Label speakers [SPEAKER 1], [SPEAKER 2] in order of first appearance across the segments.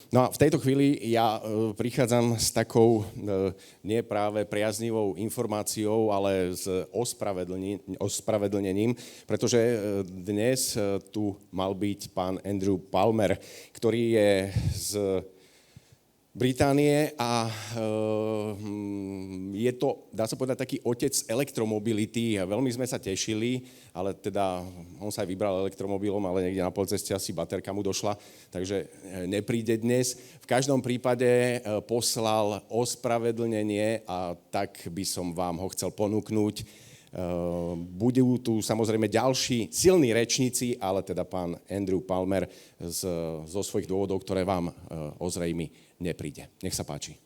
[SPEAKER 1] No a v tejto chvíli ja prichádzam s takou nie práve priaznivou informáciou, ale s ospravedlnením, pretože dnes tu mal byť pán Andrew Palmer, ktorý je z Británie a je to, dá sa povedať, taký otec elektromobility. Veľmi sme sa tešili, ale teda on sa aj vybral elektromobilom, ale niekde na polceste asi baterka mu došla, takže nepríde dnes. V každom prípade poslal ospravedlnenie a tak by som vám ho chcel ponúknuť. Budú tu samozrejme ďalší silní rečníci, ale teda pán Andrew Palmer zo svojich dôvodov, ktoré vám ozrejmi, nepríde. Nech sa páči.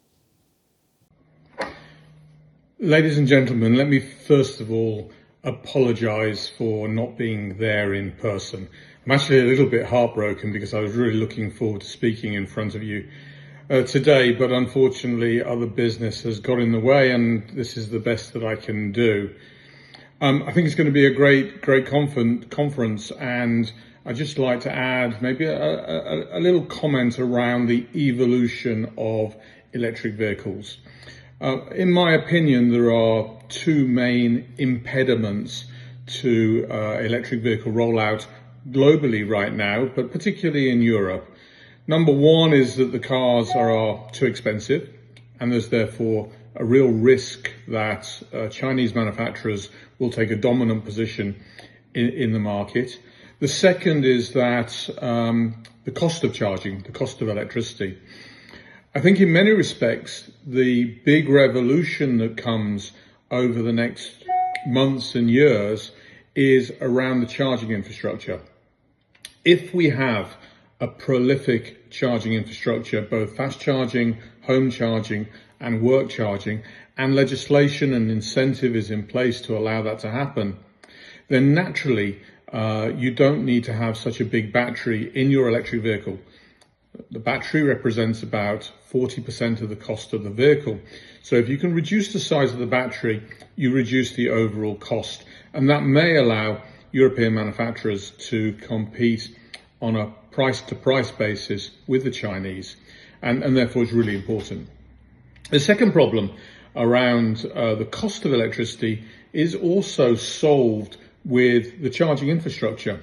[SPEAKER 2] Ladies and gentlemen, let me first of all apologize for not being there in person. I'm actually a little bit heartbroken because I was really looking forward to speaking in front of you today, but unfortunately other business has got in the way and this is the best that I can do. I think it's going to be a great conference, and I'd just like to add maybe a little comment around the evolution of electric vehicles. In my opinion, there are two main impediments to electric vehicle rollout globally right now, but particularly in Europe. Number one is that the cars are too expensive, and there's therefore a real risk that Chinese manufacturers will take a dominant position in the market. The second is that the cost of charging, the cost of electricity. I think in many respects, the big revolution that comes over the next months and years is around the charging infrastructure. If we have a prolific charging infrastructure, both fast charging, home charging, and work charging, and legislation and incentive is in place to allow that to happen, then naturally you don't need to have such a big battery in your electric vehicle. The battery represents about 40% of the cost of the vehicle. So if you can reduce the size of the battery, you reduce the overall cost. And that may allow European manufacturers to compete on a price-to-price basis with the Chinese. And therefore it's really important. The second problem around the cost of electricity is also solved with the charging infrastructure.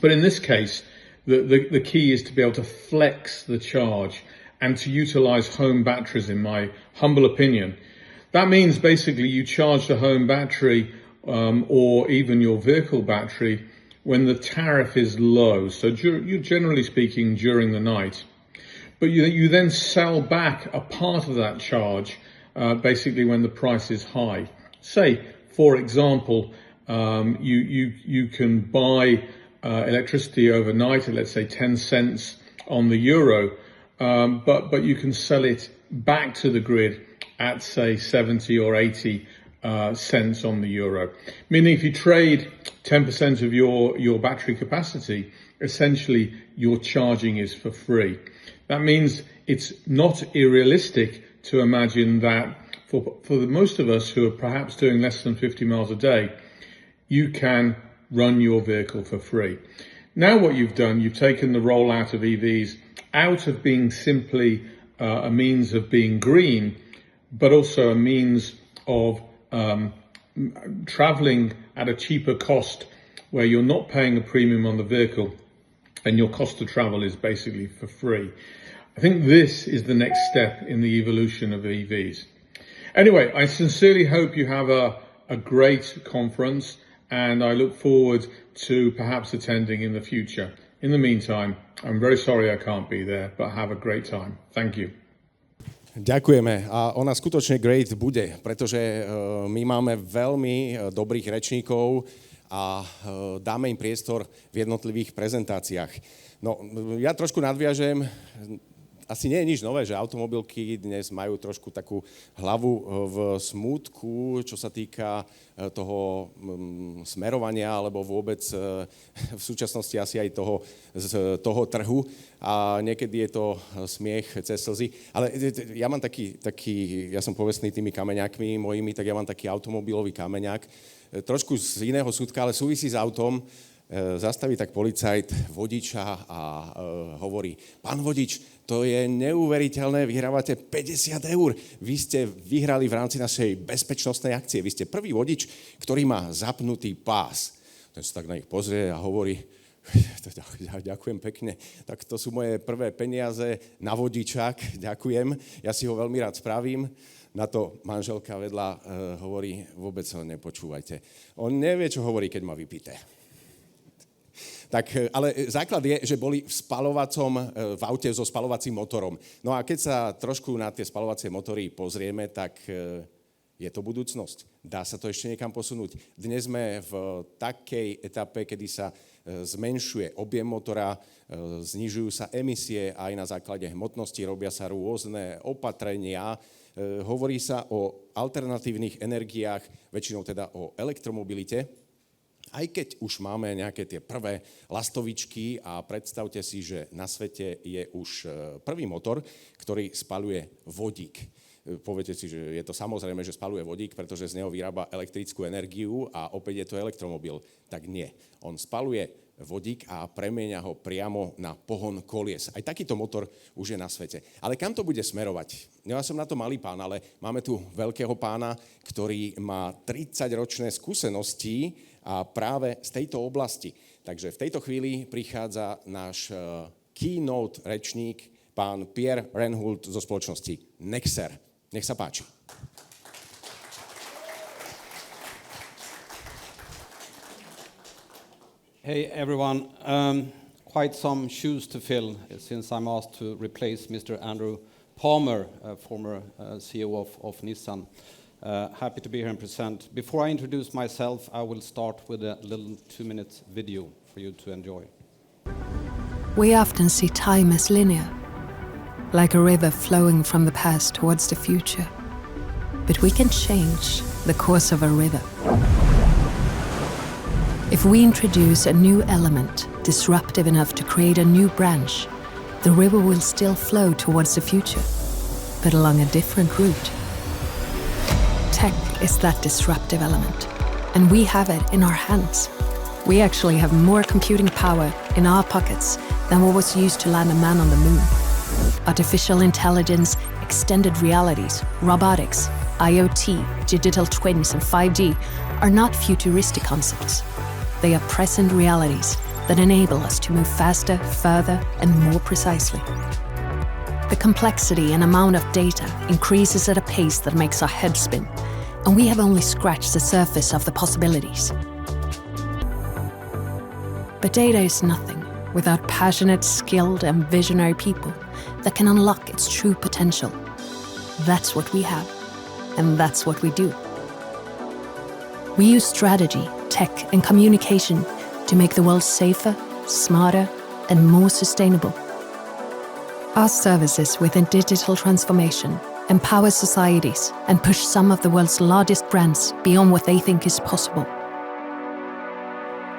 [SPEAKER 2] But in this case, the key is to be able to flex the charge and to utilize home batteries, in my humble opinion. That means basically you charge the home battery or even your vehicle battery when the tariff is low. So you're generally speaking during the night. But you then sell back a part of that charge basically when the price is high. Say, for example, you can buy electricity overnight at, let's say, 10 cents on the euro, but you can sell it back to the grid at, say, 70 or 80 cents on the euro. Meaning if you trade 10% of your battery capacity, essentially your charging is for free. That means it's not unrealistic to imagine that for most of us who are perhaps doing less than 50 miles a day, you can run your vehicle for free. Now what you've done, you've taken the rollout of EVs out of being simply a means of being green, but also a means of traveling at a cheaper cost where you're not paying a premium on the vehicle and your cost of travel is basically for free. I think this is the next step in the evolution of EVs. Anyway, I sincerely hope you have a great conference, and I look forward to perhaps attending in the future. In the meantime, I'm very sorry I can't be there, but have a great time. Thank you.
[SPEAKER 1] Ďakujeme a ona skutočne great bude, pretože my máme veľmi dobrých rečníkov a dáme im priestor v jednotlivých prezentáciách. No, ja trošku nadviažem. Asi nie je nič nové, že automobilky dnes majú trošku takú hlavu v smútku, čo sa týka toho smerovania, alebo vôbec v súčasnosti asi aj toho trhu. A niekedy je to smiech cez slzy. Ale ja mám ja som povestný tými kameňákmi mojimi, tak ja mám taký automobilový kameňák. Trošku z iného súdka, ale súvisí s autom. Zastaví tak policajt vodiča a hovorí: pán vodič, To je neuveriteľné, vyhrávate 50 eur. Vy ste vyhrali v rámci našej bezpečnostnej akcie. Vy ste prvý vodič, ktorý má zapnutý pás. Ten sa tak na nich pozrie a hovorí, ďakujem pekne, tak to sú moje prvé peniaze na vodičák, ďakujem, ja si ho veľmi rád spravím. Na to manželka vedľa hovorí, vôbec ho nepočúvajte. On nevie, čo hovorí, keď má vypité. Tak, ale základ je, že boli v aute so spaľovacím motorom. No a keď sa trošku na tie spaľovacie motory pozrieme, tak je to budúcnosť. Dá sa to ešte niekam posunúť. Dnes sme v takej etape, kedy sa zmenšuje objem motora, znižujú sa emisie aj na základe hmotnosti, robia sa rôzne opatrenia. Hovorí sa o alternatívnych energiách, väčšinou teda o elektromobilite. Aj keď už máme nejaké tie prvé lastovičky a predstavte si, že na svete je už prvý motor, ktorý spaľuje vodík. Poviete si, že je to samozrejme, že spaľuje vodík, pretože z neho vyrába elektrickú energiu a opäť je to elektromobil. Tak nie. On spaľuje vodík a premieňa ho priamo na pohon kolies. Aj takýto motor už je na svete. Ale kam to bude smerovať? Ja som na to malý pán, ale máme tu veľkého pána, ktorý má 30-ročné skúsenosti a práve z tejto oblasti. Takže v tejto chvíli prichádza náš keynote rečník, pán Pierre Renhult zo spoločnosti Nexer. Nech sa páči.
[SPEAKER 3] Hey everyone, quite some shoes to fill since I'm asked to replace Mr. Andrew Palmer, former CEO of Nissan. Happy to be here and present. Before I introduce myself, I will start with a little 2-minute video for you to enjoy.
[SPEAKER 4] We often see time as linear, like a river flowing from the past towards the future. But we can change the course of a river. If we introduce a new element, disruptive enough to create a new branch, the river will still flow towards the future, but along a different route. Tech is that disruptive element, and we have it in our hands. We actually have more computing power in our pockets than what was used to land a man on the moon. Artificial intelligence, extended realities, robotics, IoT, digital twins, and 5G are not futuristic concepts. They are present realities that enable us to move faster, further, and more precisely. The complexity and amount of data increases at a pace that makes our head spin, and we have only scratched the surface of the possibilities. But data is nothing without passionate, skilled, and visionary people that can unlock its true potential. That's what we have, and that's what we do. We use strategy, tech, and communication to make the world safer, smarter, and more sustainable. Our services within digital transformation empower societies and push some of the world's largest brands beyond what they think is possible.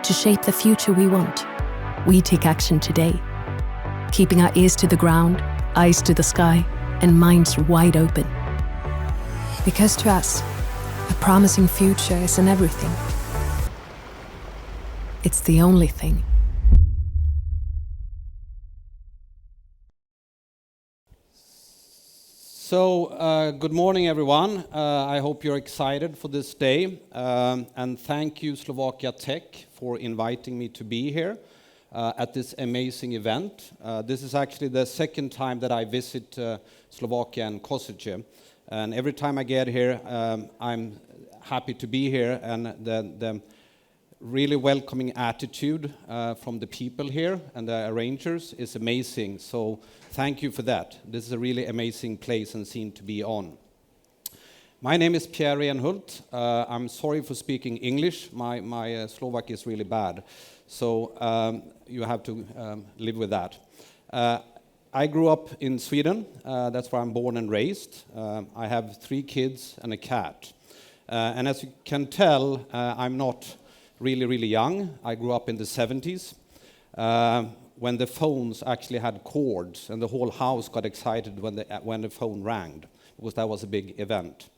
[SPEAKER 4] To shape the future we want, we take action today, keeping our ears to the ground, eyes to the sky, and minds wide open. Because to us, a promising future isn't everything. It's the only thing.
[SPEAKER 3] So, good morning everyone. I hope you're excited for this day. And thank you SlovakiaTech for inviting me to be here at this amazing event. This is actually the second time that I visit Slovakia and Košice. And every time I get here, I'm happy to be here, and the really welcoming attitude from the people here and the arrangers is amazing. So thank you for that. This is a really amazing place and scene to be on. My name is Pierre Renhult. I'm sorry for speaking English. My Slovak is really bad, so you have to live with that. I grew up in Sweden. That's where I'm born and raised. I have 3 kids and a cat. And as you can tell, I'm not really young. I grew up in the 70s when the phones actually had cords, and the whole house got excited when the phone rang, because that was a big event.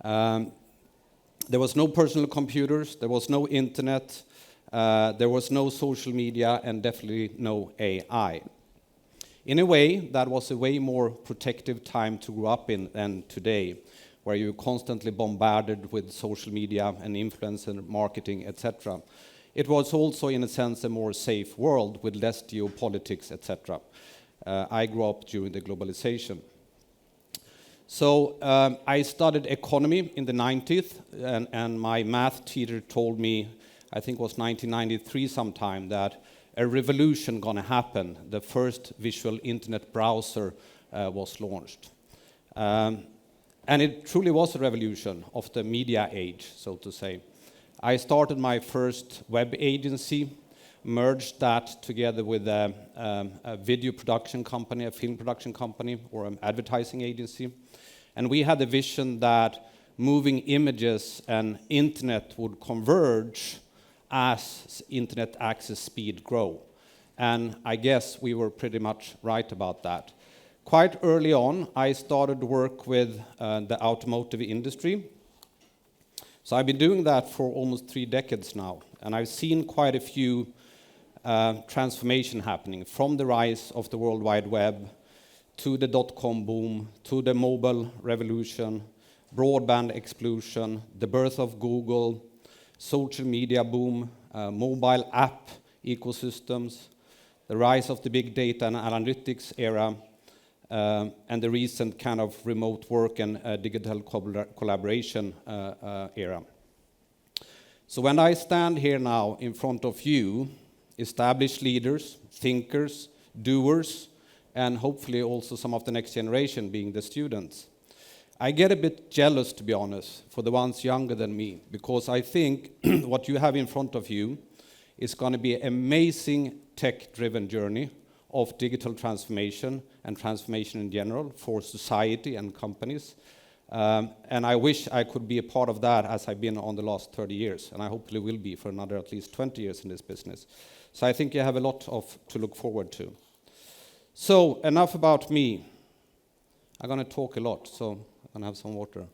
[SPEAKER 3] There was no personal computers, there was no internet, there was no social media, and definitely no AI. In a way, that was a way more protective time to grow up in than today, where you're constantly bombarded with social media and influencer marketing, etc. It was also, in a sense, a more safe world with less geopolitics, etc. I grew up during the globalization. So I studied economy in the 90s, and my math teacher told me, I think it was 1993 sometime, that a revolution gonna happen. The first visual internet browser was launched. And it truly was a revolution of the media age, so to say. I started my first web agency, merged that together with a video production company, a film production company, or an advertising agency. And we had a vision that moving images and internet would converge as internet access speed grow. And I guess we were pretty much right about that. Quite early on, I started work with the automotive industry. So I've been doing that for almost 3 decades now, and I've seen quite a few transformation happening, from the rise of the World Wide Web to the dot-com boom, to the mobile revolution, broadband explosion, the birth of Google, social media boom, mobile app ecosystems, the rise of the big data and analytics era, and the recent kind of remote work and digital collaboration era. So when I stand here now in front of you, established leaders, thinkers, doers, and hopefully also some of the next generation being the students, I get a bit jealous, to be honest, for the ones younger than me, because I think what you have in front of you is going to be an amazing tech-driven journey of digital transformation and transformation in general for society and companies. And I wish I could be a part of that, as I've been on the last 30 years, and I hopefully will be for another at least 20 years in this business. So I think you have a lot to look forward to. So enough about me. I'm going to talk a lot, so I'm going to have some water.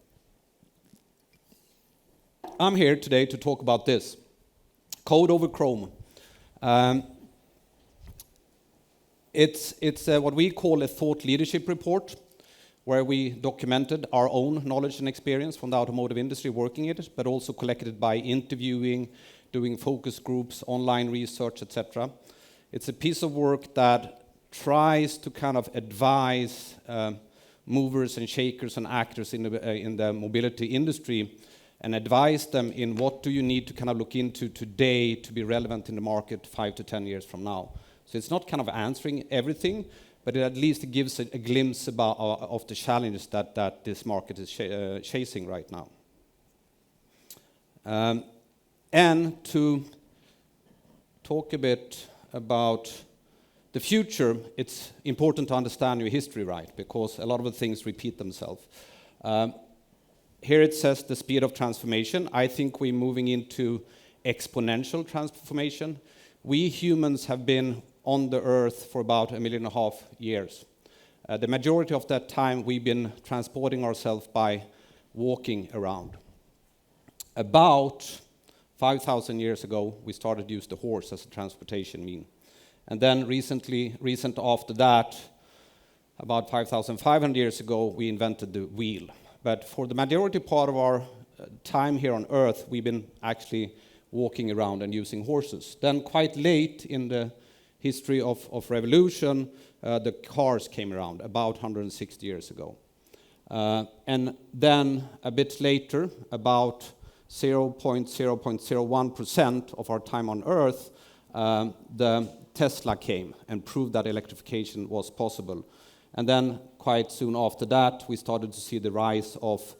[SPEAKER 3] I'm here today to talk about this. Code over Chrome. It's what we call a thought leadership report, where we documented our own knowledge and experience from the automotive industry working it, but also collected by interviewing, doing focus groups, online research, etc. It's a piece of work that tries to kind of advise movers and shakers and actors in the mobility industry, and advise them in what do you need to kind of look into today to be relevant in the market 5 to 10 years from now. So it's not kind of answering everything, but it at least gives a glimpse of the challenges that this market is chasing right now. And to talk a bit about the future, it's important to understand your history, right? Because a lot of the things repeat themselves. Here it says the speed of transformation. I think we're moving into exponential transformation. We humans have been on the earth for about 1.5 million years. The majority of that time we've been transporting ourselves by walking around. About 5,000 years ago, we started to use the horse as a transportation mean. And then recent after that, about 5,500 years ago, we invented the wheel. But for the majority part of our time here on Earth, we've been actually walking around and using horses. Then quite late in the history of revolution, the cars came around, about 160 years ago. And then a bit later, about 0.01% of our time on Earth, the Tesla came and proved that electrification was possible. And then quite soon after that, we started to see the rise of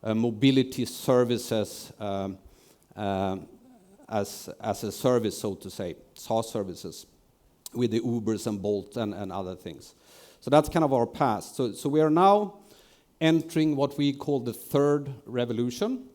[SPEAKER 3] mobility services as a service, so to say, SaaS services, with the Ubers and Bolt and other things. So that's kind of our past. So we are now entering what we call the third revolution.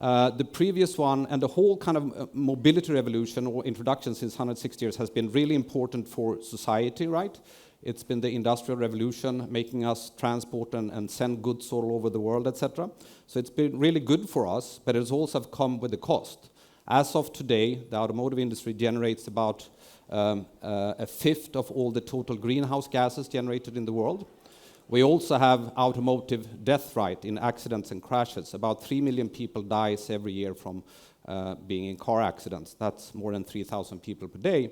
[SPEAKER 3] The previous one and the whole kind of mobility revolution or introduction since 160 years has been really important for society, right? It's been the industrial revolution, making us transport and send goods all over the world, etc. So it's been really good for us, but it's also come with a cost. As of today, the automotive industry generates about a fifth of all the total greenhouse gases generated in the world. We also have automotive death rate in accidents and crashes. About 3 million people die every year from being in car accidents. That's more than 3,000 people per day.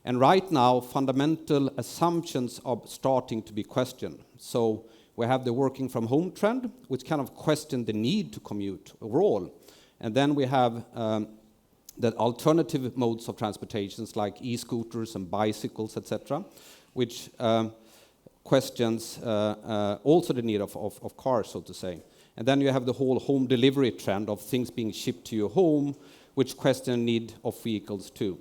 [SPEAKER 3] And right now, fundamental assumptions are starting to be questioned. So we have the working from home trend, which kind of question the need to commute overall. And then we have the alternative modes of transportations like e-scooters and bicycles, etc., which questions also the need of cars, so to say. And then you have the whole home delivery trend of things being shipped to your home, which question the need of vehicles too.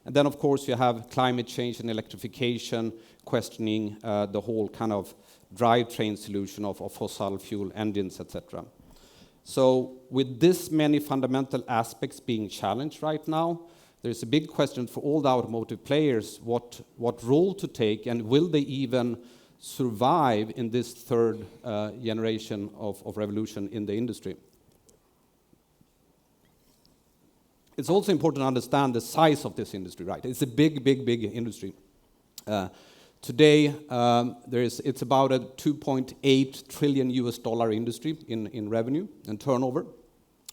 [SPEAKER 3] And then, of course, you have climate change and electrification questioning the whole kind of drivetrain solution of fossil fuel engines, etc. So with this many fundamental aspects being challenged right now, there's a big question for all the automotive players, what role to take, and will they even survive in this third generation of revolution in the industry? It's also important to understand the size of this industry, right? It's a big, big, big industry. Today, it's about a $2.8 trillion industry in revenue and turnover,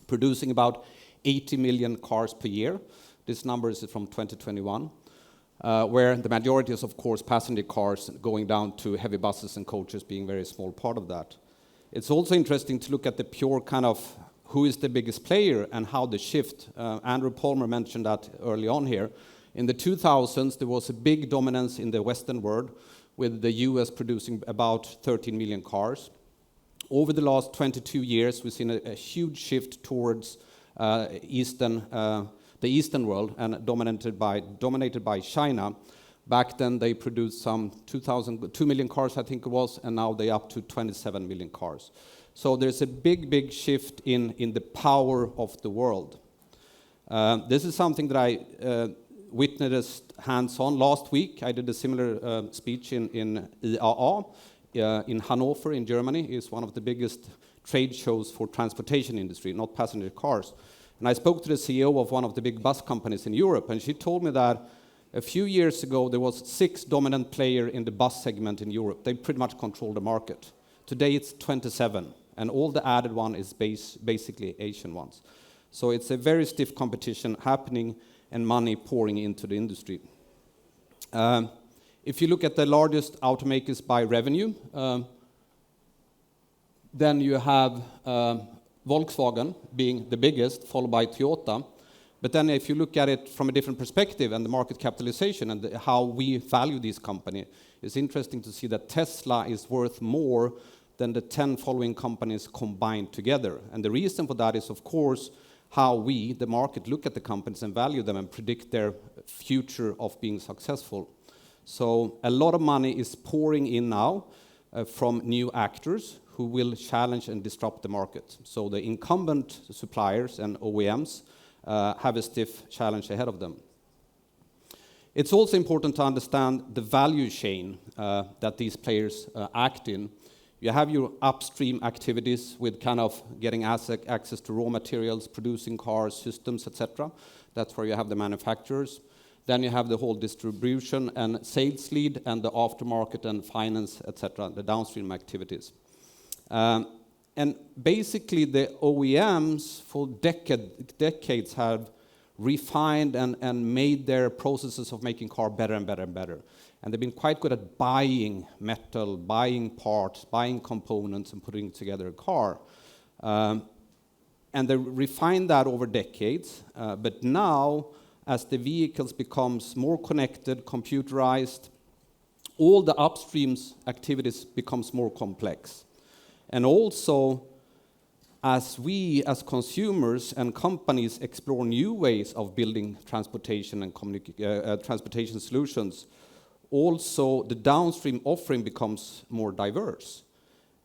[SPEAKER 3] producing about 80 million cars per year. This number is from 2021, where the majority is, of course, passenger cars, going down to heavy buses and coaches being a very small part of that. It's also interesting to look at the pure kind of who is the biggest player and how the shift. Andrew Palmer mentioned that early on here. In the 2000s, there was a big dominance in the Western world, with the US producing about 13 million cars. Over the last 22 years, we've seen a huge shift towards the Eastern world, and dominated by China. Back then, they produced some 2 million cars, I think it was, and now they're up to 27 million cars. So there's a big, big shift in the power of the world. This is something that I witnessed hands-on last week. I did a similar speech in IAA in Hanover in Germany. It's one of the biggest trade shows for transportation industry, not passenger cars. And I spoke to the CEO of one of the big bus companies in Europe, and she told me that a few years ago there was 6 dominant players in the bus segment in Europe. They pretty much controlled the market. Today it's 27, and all the added one is basically Asian ones. So it's a very stiff competition happening and money pouring into the industry. If you look at the largest automakers by revenue, then you have Volkswagen being the biggest, followed by Toyota. But then if you look at it from a different perspective and the market capitalization and how we value this company, it's interesting to see that Tesla is worth more than the 10 following companies combined together. And the reason for that is, of course, how we, the market, look at the companies and value them and predict their future of being successful. So a lot of money is pouring in now from new actors who will challenge and disrupt the market. So the incumbent suppliers and OEMs have a stiff challenge ahead of them. It's also important to understand the value chain that these players act in. You have your upstream activities with kind of getting access to raw materials, producing cars, systems, etc. That's where you have the manufacturers. Then you have the whole distribution and sales lead and the aftermarket and finance, etc., the downstream activities. And basically the OEMs for decades have refined and made their processes of making cars better and better and better. And they've been quite good at buying metal, buying parts, buying components, and putting together a car. And they refined that over decades. But now, as the vehicles becomes more connected, computerized, all the upstreams activities becomes more complex. And also, as we, as consumers and companies, explore new ways of building transportation and transportation solutions, also the downstream offering becomes more diverse.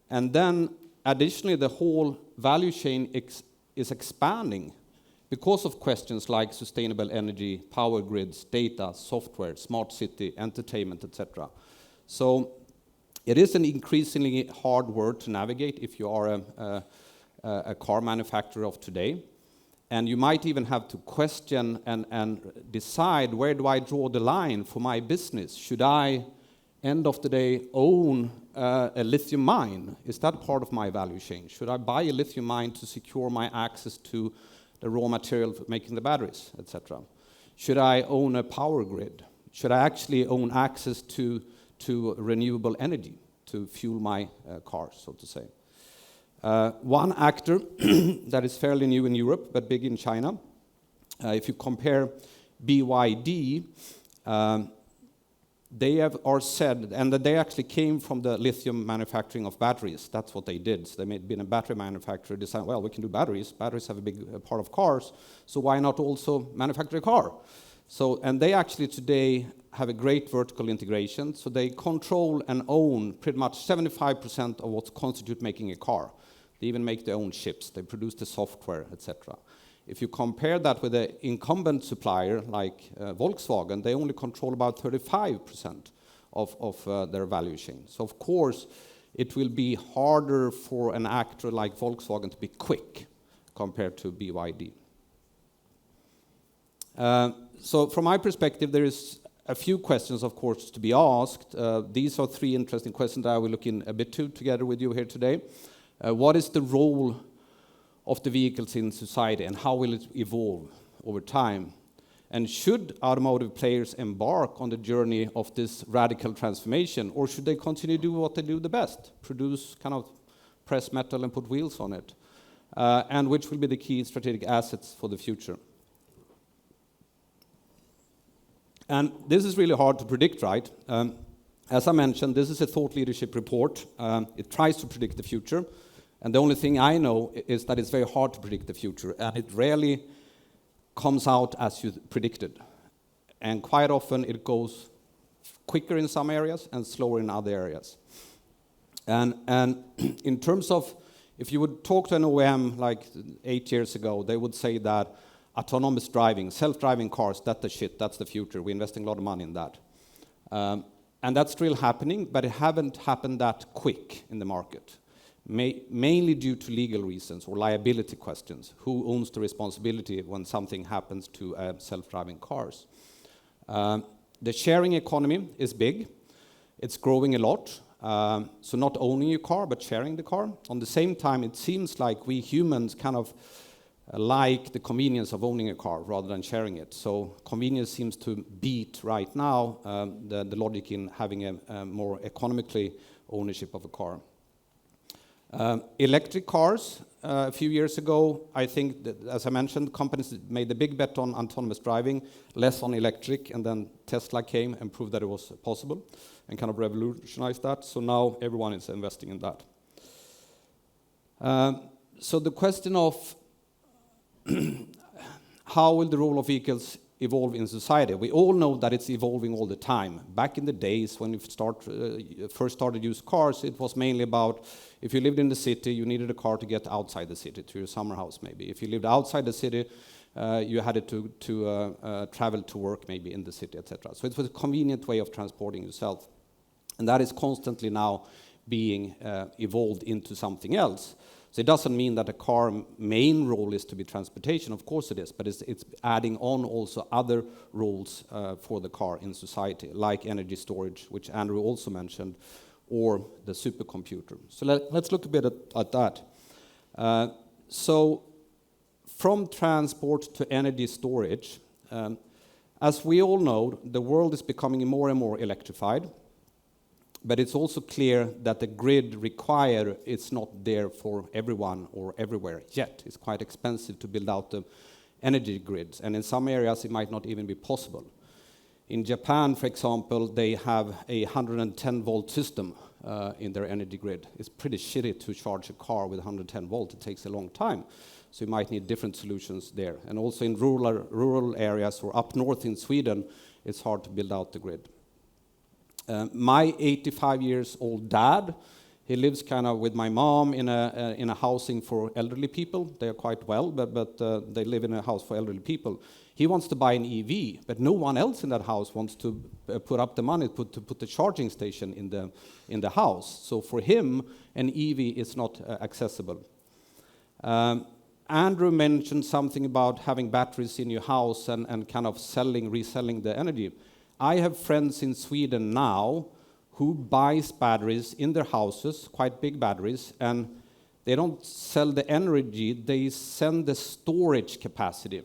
[SPEAKER 3] And then, additionally, the whole value chain is expanding because of questions like sustainable energy, power grids, data, software, smart city, entertainment, etc. So it is an increasingly hard world to navigate if you are a car manufacturer of today. And you might even have to question and decide, where do I draw the line for my business? Should I, end of the day, own a lithium mine? Is that part of my value chain? Should I buy a lithium mine to secure my access to the raw material for making the batteries, etc.? Should I own a power grid? Should I actually own access to renewable energy to fuel my cars, so to say? One actor that is fairly new in Europe but big in China, if you compare BYD, are said, and that they actually came from the lithium manufacturing of batteries. That's what they did. So they been a battery manufacturer, decided, well, we can do batteries. Batteries have a big part of cars, so why not also manufacture a car? So, and they actually today have a great vertical integration, so they control and own pretty much 75% of what constitutes making a car. They even make their own chips, they produce the software, etc. If you compare that with an incumbent supplier like Volkswagen, they only control about 35% of their value chain. So of course, it will be harder for an actor like Volkswagen to be quick compared to BYD. So from my perspective, there is a few questions, of course, to be asked. These are three interesting questions that I will look in a bit together with you here today. What is the role of the vehicles in society, and how will it evolve over time? And should automotive players embark on the journey of this radical transformation, or should they continue to do what they do the best, produce kind of press metal and put wheels on it? And which will be the key strategic assets for the future? And this is really hard to predict, right? As I mentioned, this is a thought leadership report. It tries to predict the future. And the only thing I know is that it's very hard to predict the future. And it rarely comes out as you predicted. And quite often it goes quicker in some areas and slower in other areas. And in terms of, if you would talk to an OEM like 8 years ago, they would say that autonomous driving, self-driving cars, that's the shit, that's the future. We're investing a lot of money in that. And that's still happening, but it haven't happened that quick in the market. Mainly due to legal reasons or liability questions. Who owns the responsibility when something happens to self-driving cars? The sharing economy is big. It's growing a lot. So not owning your car, but sharing the car. On the same time, it seems like we humans kind of like the convenience of owning a car rather than sharing it. So convenience seems to beat right now the logic in having a more economically ownership of a car. Electric cars, a few years ago, I think that, as I mentioned, companies made a big bet on autonomous driving, less on electric, and then Tesla came and proved that it was possible and kind of revolutionized that. So now everyone is investing in that. So the question of how will the role of vehicles evolve in society? We all know that it's evolving all the time. Back in the days when we first started use cars, it was mainly about if you lived in the city, you needed a car to get outside the city, to your summer house maybe. If you lived outside the city, you had it to travel to work maybe in the city, etc. So it was a convenient way of transporting yourself. And that is constantly now being evolved into something else. So it doesn't mean that a car main role is to be transportation, of course it is, but it's adding on also other roles for the car in society, like energy storage, which Andrew also mentioned, or the supercomputer. So let's look a bit at that. So from transport to energy storage, as we all know, the world is becoming more and more electrified. But it's also clear that the grid required is not there for everyone or everywhere yet. It's quite expensive to build out the energy grids, and in some areas it might not even be possible. In Japan, for example, they have a 110-volt system in their energy grid. It's pretty shitty to charge a car with 110 volt. It takes a long time, so you might need different solutions there. And also in rural areas or up north in Sweden, it's hard to build out the grid. My 85-year-old dad, he lives kind of with my mom in a housing for elderly people. They are quite well, but they live in a house for elderly people. He wants to buy an EV, but no one else in that house wants to put up the money to put the charging station in the house. So for him, an EV is not accessible. Andrew mentioned something about having batteries in your house and kind of reselling the energy. I have friends in Sweden now who buys batteries in their houses, quite big batteries, and they don't sell the energy, they send the storage capacity.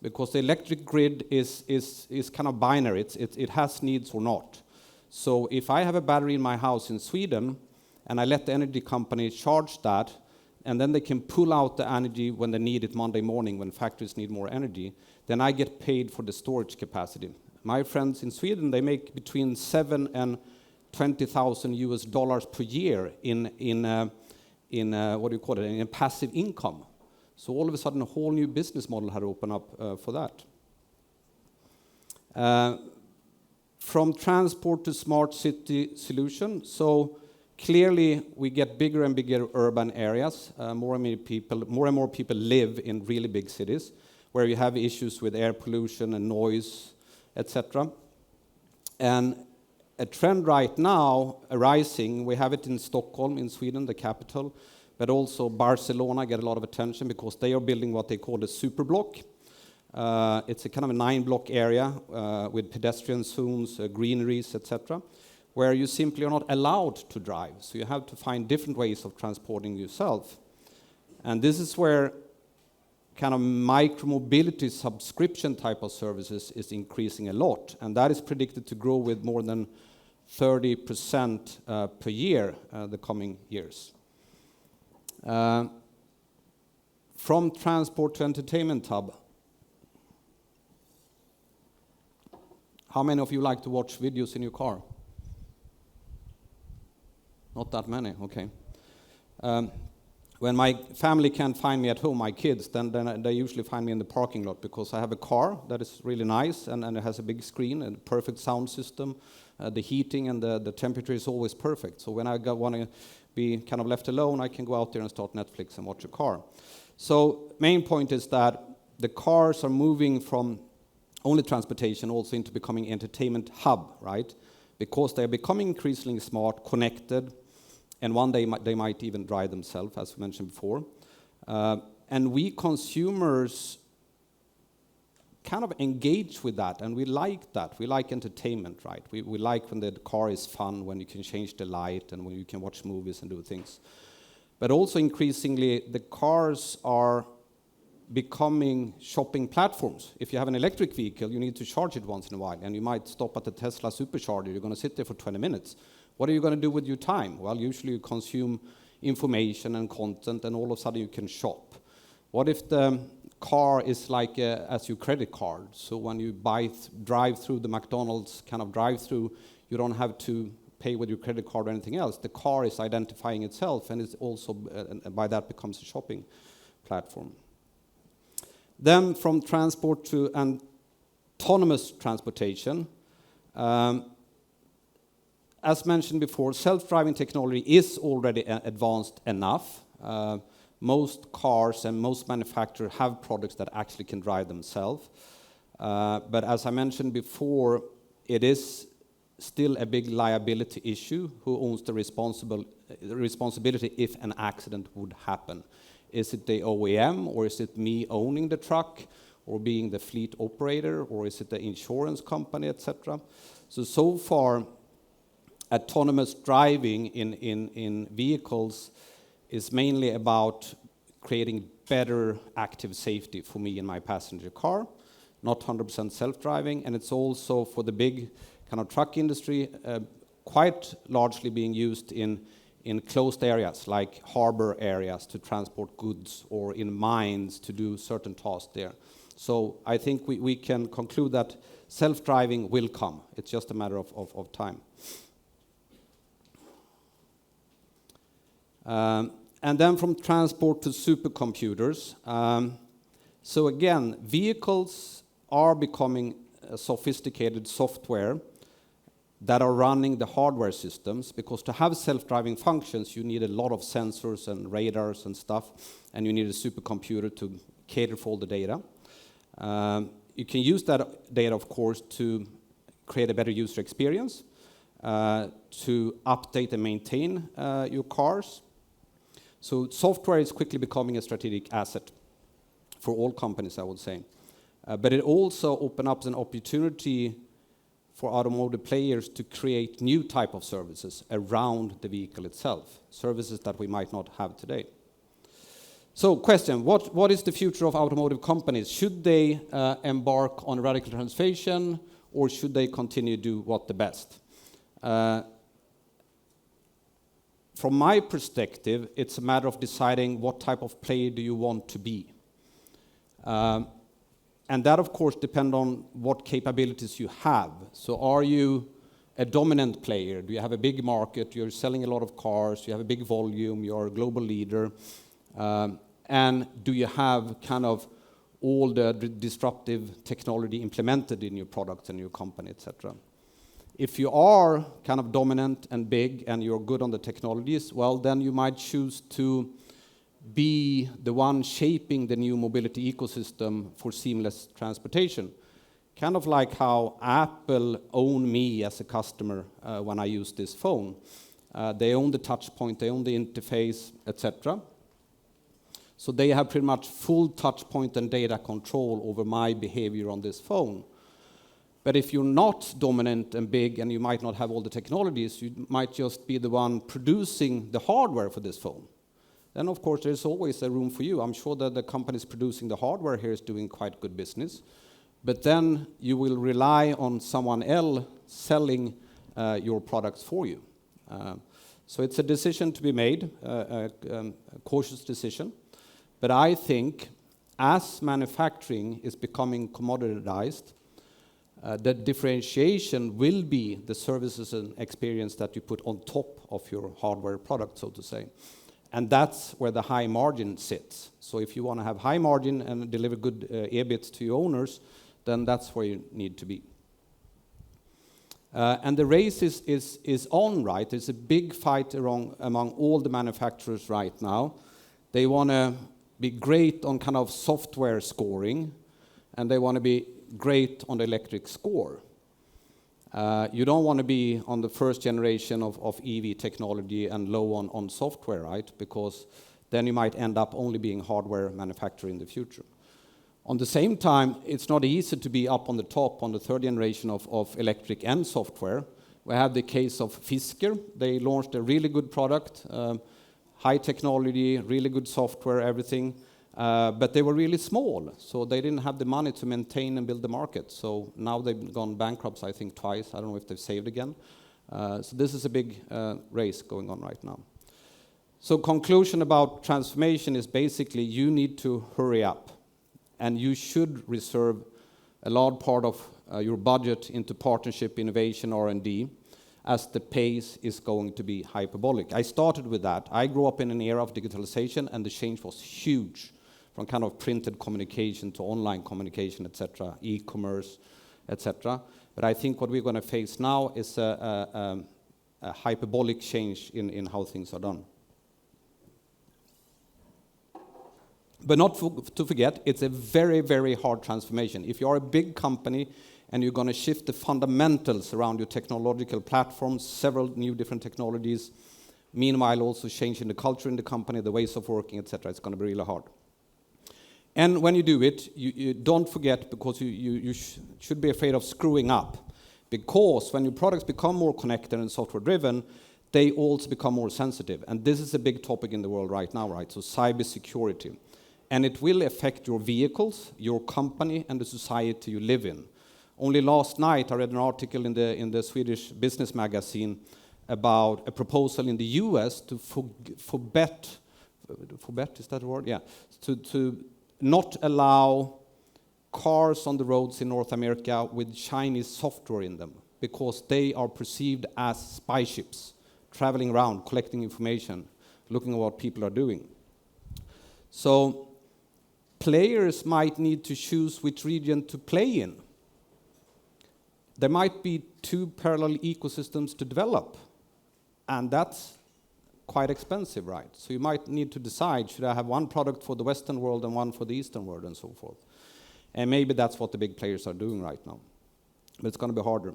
[SPEAKER 3] Because the electric grid is kind of binary, it has needs or not. So if I have a battery in my house in Sweden, and I let the energy company charge that, and then they can pull out the energy when they need it Monday morning, when factories need more energy, then I get paid for the storage capacity. My friends in Sweden, they make between $7,000 and $20,000 per year in what do you call it, in passive income. So all of a sudden, a whole new business model had opened up for that. From transport to smart city solution. So clearly, we get bigger and bigger urban areas. More and more people live in really big cities, where you have issues with air pollution and noise, etc. And a trend right now arising, we have it in Stockholm, in Sweden, the capital, but also Barcelona get a lot of attention because they are building what they call a super block. It's a kind of a 9-block area with pedestrian zones, greeneries, etc., where you simply are not allowed to drive. So you have to find different ways of transporting yourself. And this is where kind of micro-mobility subscription type of services is increasing a lot. And that is predicted to grow with more than 30% per year the coming years. From transport to entertainment hub. How many of you like to watch videos in your car? Not that many, okay. When my family can't find me at home, my kids, then they usually find me in the parking lot because I have a car that is really nice and it has a big screen and perfect sound system. The heating and the temperature is always perfect. So when I want to be kind of left alone, I can go out there and start Netflix and watch a car. So main point is that the cars are moving from only transportation also into becoming entertainment hub, right? Because they're becoming increasingly smart, connected, and one day they might even drive themselves, as we mentioned before. And we consumers kind of engage with that, and we like that. We like entertainment, right? We like when the car is fun, when you can change the light, and when you can watch movies and do things. But also increasingly, the cars are becoming shopping platforms. If you have an electric vehicle, you need to charge it once in a while, and you might stop at the Tesla supercharger. You're going to sit there for 20 minutes. What are you going to do with your time? Well, usually you consume information and content, and all of a sudden you can shop. What if the car is like as your credit card? So when you drive through the McDonald's kind of drive-through, you don't have to pay with your credit card or anything else. The car is identifying itself, and it's also by that becomes a shopping platform. Then from transport to autonomous transportation. As mentioned before, self-driving technology is already advanced enough. Most cars and most manufacturers have products that actually can drive themselves. But as I mentioned before, it is still a big liability issue. Who owns the responsibility if an accident would happen? Is it the OEM, or is it me owning the truck, or being the fleet operator, or is it the insurance company, etc.? So far, autonomous driving in vehicles is mainly about creating better active safety for me in my passenger car, not 100% self-driving, and it's also for the big kind of truck industry, quite largely being used in closed areas like harbor areas to transport goods, or in mines to do certain tasks there. So I think we can conclude that self-driving will come. It's just a matter of time. And then from transport to supercomputers. So again, vehicles are becoming sophisticated software that are running the hardware systems, because to have self-driving functions, you need a lot of sensors and radars and stuff, and you need a supercomputer to cater for all the data. You can use that data, of course, to create a better user experience, to update and maintain your cars. So software is quickly becoming a strategic asset. for all companies, I would say. But it also opens up an opportunity for automotive players to create new type of services around the vehicle itself, services that we might not have today. So question, what is the future of automotive companies? Should they embark on radical transformation, or should they continue to do what the best? From my perspective, it's a matter of deciding what type of player do you want to be. And that, of course, depends on what capabilities you have. So are you a dominant player? Do you have a big market? You're selling a lot of cars. You have a big volume. You're a global leader. And do you have kind of all the disruptive technology implemented in your product and your company, etc.? If you are kind of dominant and big and you're good on the technologies, well, then you might choose to be the one shaping the new mobility ecosystem for seamless transportation. Kind of like how Apple own me as a customer when I use this phone. They own the touch point, they own the interface, etc. So they have pretty much full touch point and data control over my behavior on this phone. But if you're not dominant and big and you might not have all the technologies, you might just be the one producing the hardware for this phone. Then, of course, there's always a room for you. I'm sure that the companies producing the hardware here is doing quite good business. But then you will rely on someone else selling your products for you. So it's a decision to be made, a cautious decision. But I think as manufacturing is becoming commoditized, the differentiation will be the services and experience that you put on top of your hardware product, so to say. And that's where the high margin sits. So if you want to have high margin and deliver good EBIT to your owners, then that's where you need to be. And the race is on, right? There's a big fight among all the manufacturers right now. They want to be great on kind of software scoring, and they want to be great on the electric score. You don't want to be on the first generation of EV technology and low on software, right? Because then you might end up only being hardware manufacturer in the future. On the same time, it's not easy to be up on the top on the third generation of electric and software. We have the case of Fisker. They launched a really good product, high technology, really good software, everything. But they were really small, so they didn't have the money to maintain and build the market. So now they've gone bankrupt, I think, twice. I don't know if they've saved again. So this is a big race going on right now. So conclusion about transformation is basically you need to hurry up. And you should reserve a large part of your budget into partnership, innovation, R&D, as the pace is going to be hyperbolic. I started with that. I grew up in an era of digitalization, and the change was huge, from kind of printed communication to online communication, etc., e-commerce, etc. But I think what we're going to face now is a hyperbolic change in how things are done. But not to forget, it's a very, very hard transformation. If you are a big company and you're going to shift the fundamentals around your technological platforms, several new different technologies, meanwhile also changing the culture in the company, the ways of working, etc., it's going to be really hard. And when you do it, you don't forget, because you should be afraid of screwing up. Because when your products become more connected and software-driven, they also become more sensitive. And this is a big topic in the world right now, right? So cybersecurity. And it will affect your vehicles, your company, and the society you live in. Only last night, I read an article in the Swedish business magazine about a proposal in the US to forbid, is that a word? Yeah. To not allow cars on the roads in North America with Chinese software in them, because they are perceived as spy ships, traveling around, collecting information, looking at what people are doing. So players might need to choose which region to play in. There might be two parallel ecosystems to develop, and that's quite expensive, right? So you might need to decide, should I have one product for the Western world and one for the Eastern world, and so forth. And maybe that's what the big players are doing right now. But it's going to be harder.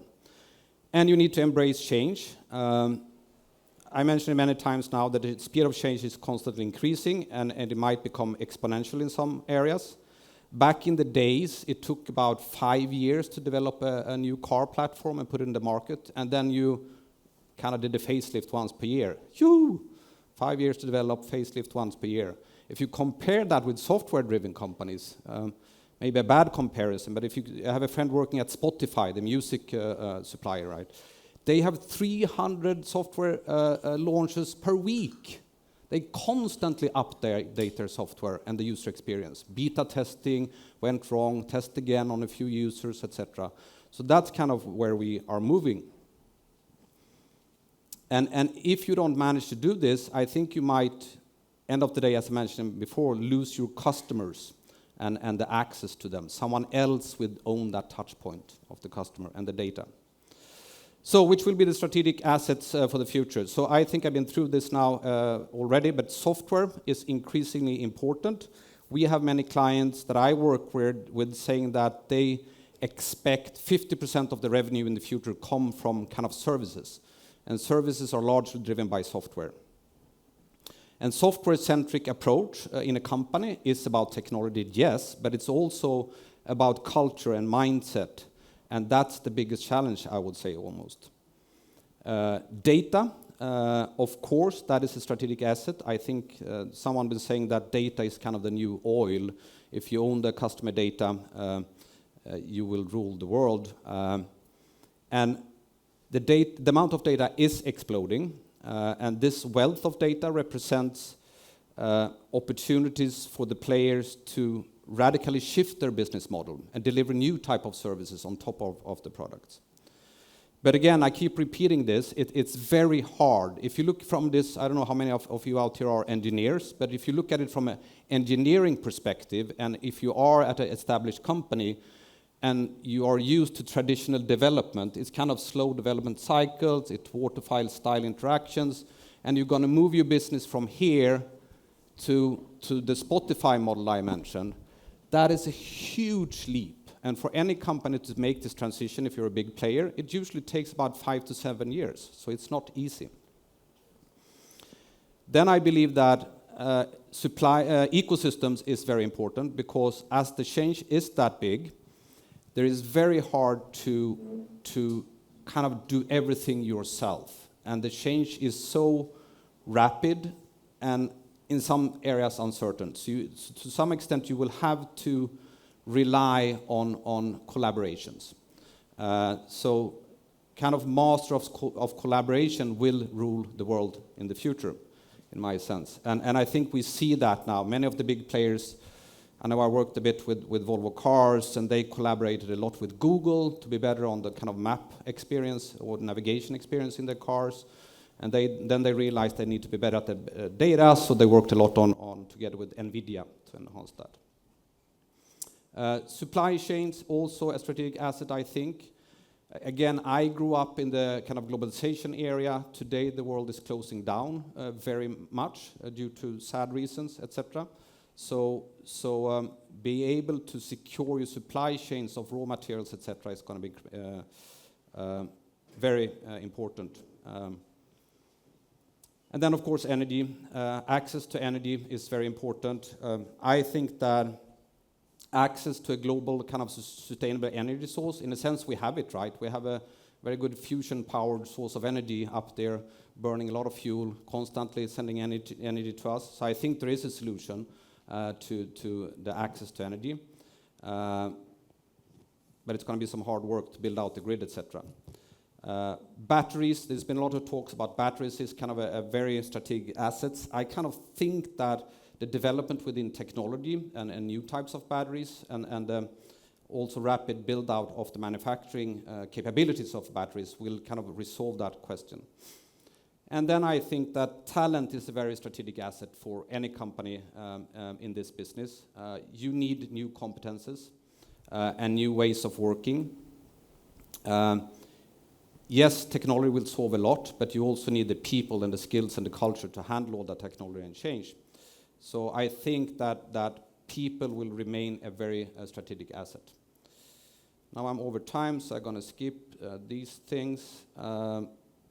[SPEAKER 3] And you need to embrace change. I mentioned it many times now that the speed of change is constantly increasing, and it might become exponential in some areas. Back in the days, it took about 5 years to develop a new car platform and put it in the market, and then you kind of did a facelift once per year. 5 years to develop, facelift once per year. If you compare that with software-driven companies, maybe a bad comparison, but if you have a friend working at Spotify, the music supplier, right? They have 300 software launches per week. They constantly update their software and the user experience. Beta testing went wrong, test again on a few users, etc. So that's kind of where we are moving. And if you don't manage to do this, I think you might, end of the day, as I mentioned before, lose your customers and the access to them. Someone else will own that touch point of the customer and the data. So which will be the strategic assets for the future? So I think I've been through this now already, but software is increasingly important. We have many clients that I work with saying that they expect 50% of the revenue in the future come from kind of services. And services are largely driven by software. And software-centric approach in a company is about technology, yes, but it's also about culture and mindset. And that's the biggest challenge, I would say, almost. Data, of course, that is a strategic asset. I think someone was saying that data is kind of the new oil. If you own the customer data, you will rule the world. And the amount of data is exploding. And this wealth of data represents opportunities for the players to radically shift their business model and deliver new type of services on top of the products. But again, I keep repeating this, it's very hard. If you look from this, I don't know how many of you out here are engineers, but if you look at it from an engineering perspective, and if you are at an established company, and you are used to traditional development, it's kind of slow development cycles, it's waterfall style interactions, and you're going to move your business from here to the Spotify model I mentioned. That is a huge leap. And for any company to make this transition, if you're a big player, it usually takes about 5 to 7 years. So it's not easy. Then I believe that ecosystems is very important, because as the change is that big, there is very hard to kind of do everything yourself. And the change is so rapid and in some areas uncertain. So to some extent, you will have to rely on collaborations. So kind of master of collaboration will rule the world in the future, in my sense. And I think we see that now. Many of the big players, I know I worked a bit with Volvo Cars, and they collaborated a lot with Google to be better on the kind of map experience or navigation experience in their cars. And then they realized they need to be better at the data, so they worked a lot on together with NVIDIA to enhance that. Supply chains, also a strategic asset, I think. Again, I grew up in the kind of globalization area. Today, the world is closing down very much due to sad reasons, etc. So be able to secure your supply chains of raw materials, etc., is going to be very important. And then, of course, energy. Access to energy is very important. I think that access to a global kind of sustainable energy source, in a sense, we have it, right? We have a very good fusion-powered source of energy up there, burning a lot of fuel, constantly sending energy to us. So I think there is a solution to the access to energy. But it's going to be some hard work to build out the grid, etc. Batteries, there's been a lot of talks about batteries is kind of a very strategic assets. I kind of think that the development within technology and new types of batteries and also rapid build out of the manufacturing capabilities of batteries will kind of resolve that question. And then I think that talent is a very strategic asset for any company in this business. You need new competences and new ways of working. Yes, technology will solve a lot, but you also need the people and the skills and the culture to handle all that technology and change. So I think that people will remain a very strategic asset. Now I'm over time, so I'm going to skip these things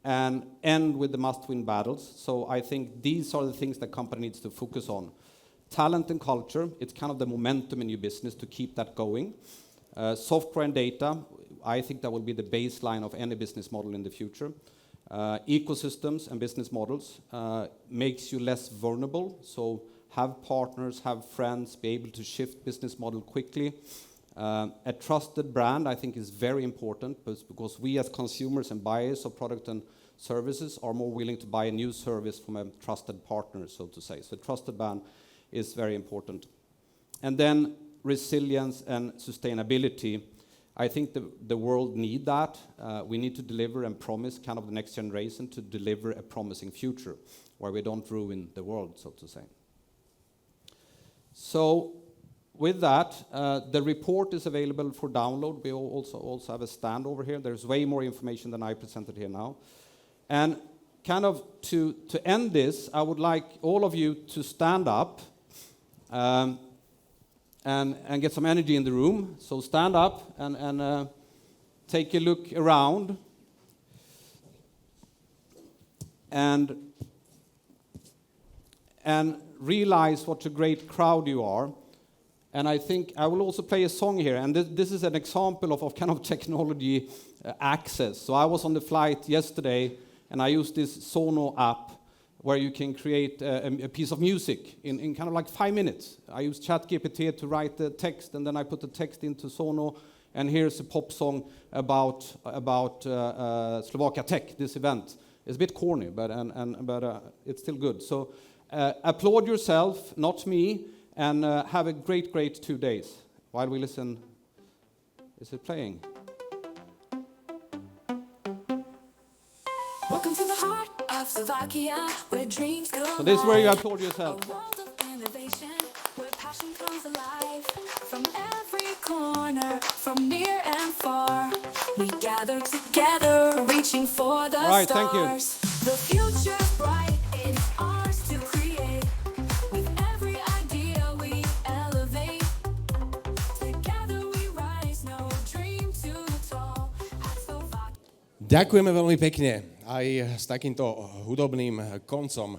[SPEAKER 3] and end with the must-win battles. So I think these are the things the company needs to focus on. talent and culture, it's kind of the momentum in your business to keep that going. Software and data, I think that will be the baseline of any business model in the future. Ecosystems and business models makes you less vulnerable, so have partners, have friends, be able to shift business model quickly. A trusted brand, I think, is very important because we as consumers and buyers of product and services are more willing to buy a new service from a trusted partner, so to say. So trusted brand is very important. And then resilience and sustainability. I think the world need that. We need to deliver and promise kind of the next generation to deliver a promising future where we don't ruin the world, so to say. So with that, the report is available for download. We also have a stand over here. There's way more information than I presented here now. And kind of to end this, I would like all of you to stand up and get some energy in the room. So stand up and take a look around. And realize what a great crowd you are. And I think I will also play a song here. And this is an example of kind of technology access. So I was on the flight yesterday, and I used this Sono app where you can create a piece of music in kind of like 5 minutes. I used ChatGPT to write the text, and then I put the text into Sono, and here's a pop song about SlovakiaTech, this event. It's a bit corny, but it's still good. So applaud yourself, not me, and have a great 2 days while we listen. Is it playing?
[SPEAKER 5] Welcome to the heart of Slovakia, where dreams come
[SPEAKER 3] So this is where you applaud yourself.
[SPEAKER 5] A world of innovation, where passion comes alive. From every corner, from near and far, we gather together, reaching for the
[SPEAKER 3] All right, thank you.
[SPEAKER 5] stars. The future's bright, it's ours to create. With every idea we elevate. Together we rise, no dream too tall. At Slovakia.
[SPEAKER 1] Ďakujeme veľmi pekne aj s takýmto hudobným koncom.